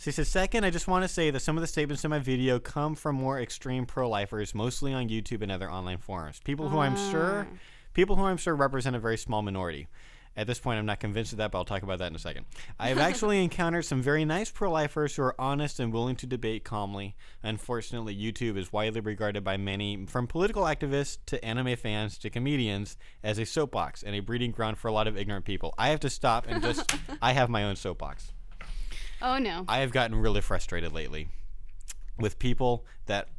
So he says, second, I just want to say that some of the statements in my video come from more extreme pro-lifers, mostly on YouTube and other online forums. People who I'm sure represent a very small minority. At this point, I'm not convinced of that, but I'll talk about that in a second. I have actually encountered some very nice pro-lifers who are honest and willing to debate calmly. Unfortunately, YouTube is widely regarded by many, from political activists to anime fans to comedians, as a soapbox and a breeding ground for a lot of ignorant people. I have to stop and just, I have my own soapbox. Oh, no. I have gotten really frustrated lately with people that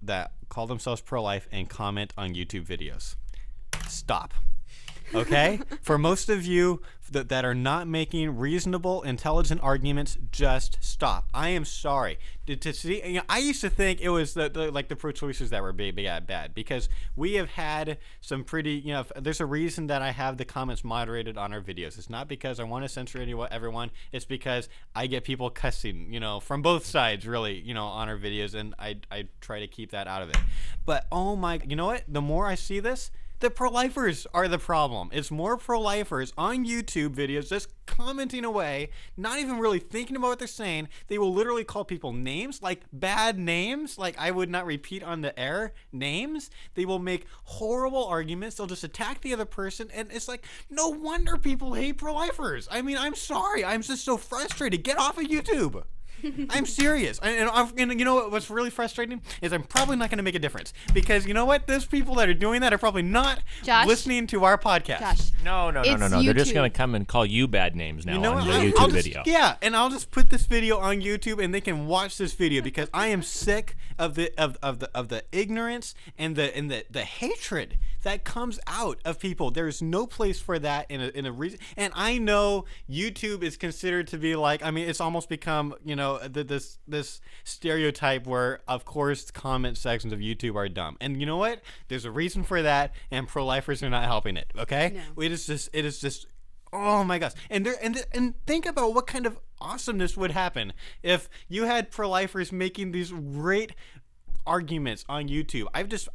call themselves pro-life and comment on YouTube videos. Stop. Okay? For most of you that are not making reasonable, intelligent arguments, just stop. I am sorry. To see, I used to think it was the pro-choicers that were bad because we have had some pretty, there's a reason that I have the comments moderated on our videos. It's not because I want to censor everyone. It's because I get people cussing, from both sides, really, on our videos, and I try to keep that out of it. But, oh my, you know what? The more I see this, the pro-lifers are the problem. It's more pro-lifers on YouTube videos just commenting away, not even really thinking about what they're saying. They will literally call people names, like bad names, like I would not repeat on the air names. They will make horrible arguments. They'll just attack the other person, and it's like, no wonder people hate pro-lifers. I mean, I'm sorry. I'm just so frustrated. Get off of YouTube. I'm serious. And you know what's really frustrating is I'm probably not going to make a difference because you know what? Those people that are doing that are probably not listening to our podcast. Josh, no. They're just going to come and call you bad names now on your YouTube video. Yeah, and I'll just put this video on YouTube and they can watch this video because I am sick of the ignorance and the hatred that comes out of people. There's no place for that in a reason. And I know YouTube is considered to be like, I mean, it's almost become, this stereotype where, of course, comment sections of YouTube are dumb. And you know what? There's a reason for that, and pro-lifers are not helping it. Okay? No. It is just. Oh my gosh! And think about what kind of awesomeness would happen if you had pro-lifers making these great arguments on YouTube. I've just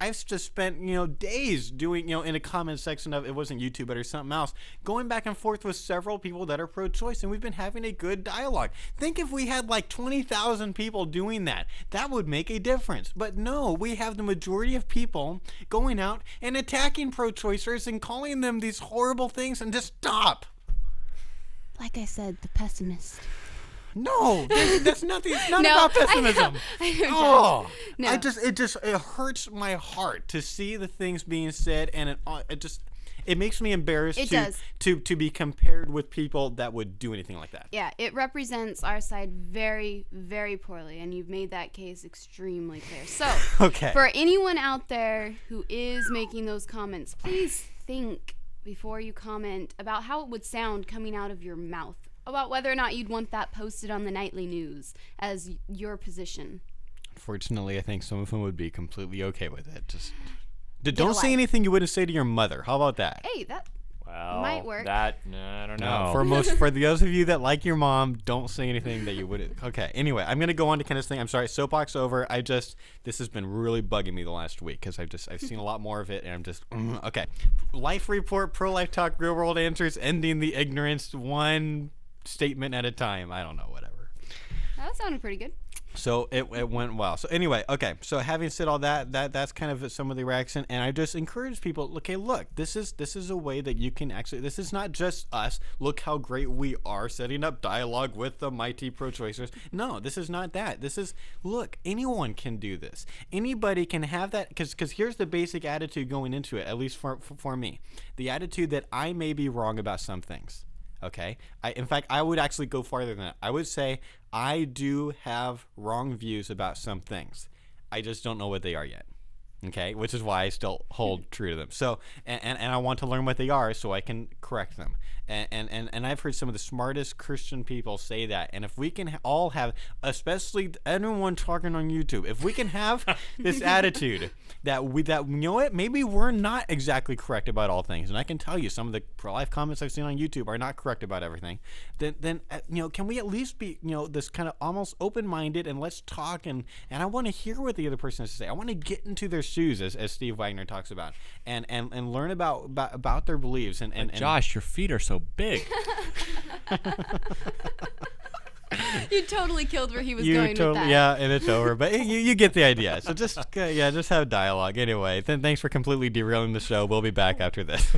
spent days doing in a comment section of, it wasn't YouTube but or something else, going back and forth with several people that are pro-choice, and we've been having a good dialogue. Think if we had like 20,000 people doing that would make a difference. But no, we have the majority of people going out and attacking pro-choicers and calling them these horrible things, and just stop. Like I said, the pessimist. No, that's nothing. It's not about pessimism. It hurts my heart to see the things being said, and it makes me embarrassed to be compared with people that would do anything like that. Yeah, it represents our side very, very poorly, and you've made that case extremely clear. So, for anyone out there who is making those comments, please think before you comment about how it would sound coming out of your mouth, about whether or not you'd want that posted on the nightly news as your position. Fortunately, I think some of them would be completely okay with it. Just don't say anything you wouldn't say to your mother. How about that? Hey, that might work. I don't know. For those of you that like your mom, don't say anything that you wouldn't. Okay. Anyway, I'm gonna go on to Kenna's thing. I'm sorry. Soapbox over. This has been really bugging me the last week because I've seen a lot more of it, and I'm just okay. Life report, pro-life talk, real world answers, ending the ignorance, one statement at a time. I don't know, whatever. That sounded pretty good. So it went well. So anyway, okay. So having said all that's kind of some of the reaction, and I just encourage people. Okay, look, this is a way that you can actually. This is not just us. Look how great we are setting up dialogue with the mighty pro-choicers. No, this is not that. This is, look, anyone can do this. Anybody can have that. Because here's the basic attitude going into it. At least for me, the attitude that I may be wrong about some things. Okay. In fact, I would actually go farther than that. I would say I do have wrong views about some things. I just don't know what they are yet. Okay, which is why I still hold true to them. So, and I want to learn what they are so I can correct them. And I've heard some of the smartest Christian people say that. And if we can all have, especially everyone talking on YouTube, if we can have this attitude that you know what, maybe we're not exactly correct about all things. And I can tell you some of the pro-life comments I've seen on YouTube are not correct about everything. Then can we at least be this kind of almost open-minded, and let's talk, and I want to hear what the other person has to say. I want to get into their shoes, as Steve Wagner talks about, and learn about their beliefs. And Josh, your feet are so big. You totally killed where he was going with that. Yeah, and it's over. But you get the idea. So just have dialogue. Anyway, thanks for completely derailing the show. We'll be back after this.